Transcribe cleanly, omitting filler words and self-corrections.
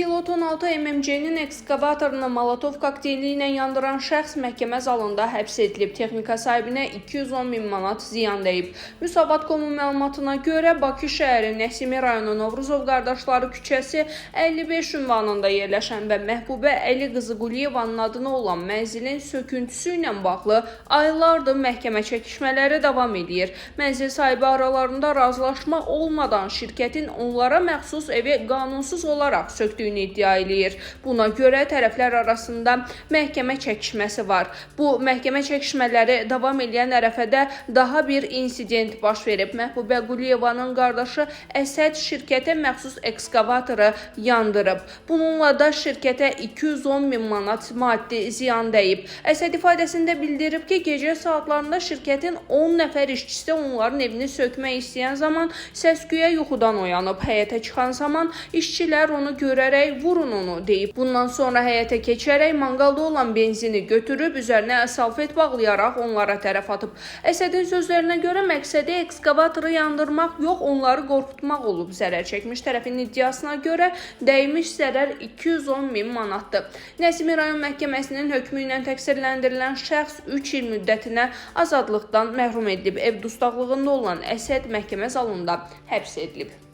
Pilot 16 MMC-nin ekskavatorunu molotov kokteyli ilə yandıran şəxs məhkəmə zalında həbs edilib. Texnika sahibinə 210 min manat ziyan dəyib. Müsavat.com-un məlumatına görə Bakı şəhəri Nəsimi rayonu Novruzov qardaşları küçəsi 55 ünvanında yerləşən və Məhbubə Əli qızı Quliyevanın adına olan mənzilin söküntüsü ilə bağlı aylardır məhkəmə çəkişmələri davam edir. Mənzil sahibi aralarında razılaşma olmadan şirkətin onlara məxsus evi qanunsuz olaraq söktüyünü iddia edir. Buna görə tərəflər arasında məhkəmə çəkişməsi var. Bu məhkəmə çəkişmələri davam edən ərəfədə daha bir insident baş verib. Məhbubə Quliyevanın qardaşı Əsəd şirkətə məxsus ekskavatoru yandırıb. Bununla da şirkətə 210 min manat maddi ziyan dəyib. Əsəd ifadəsində bildirib ki, gecə saatlarında şirkətin 10 nəfər işçisi onların evini sökmək istəyən zaman səs-küyə yuxudan oyanıb. Həyətə çıxan zaman işçilər onu görərək vurun onu deyib. Bundan sonra həyətə keçərək manqalda olan benzini götürüb üzərinə salfet bağlayaraq onlara tərəf atıb. Əsədin sözlərinə görə məqsədi ekskavatoru yandırmaq yox, onları qorxutmaq olub. Zərər çəkmiş tərəfin iddiasına görə dəymiş zərər 210 min manatdır. Nəsimi rayon məhkəməsinin hökmü ilə təqsirləndirilən şəxs 3 il müddətinə azadlıqdan məhrum edilib. Ev dustaqlığında olan Əsəd məhkəmə zalında həbs edilib.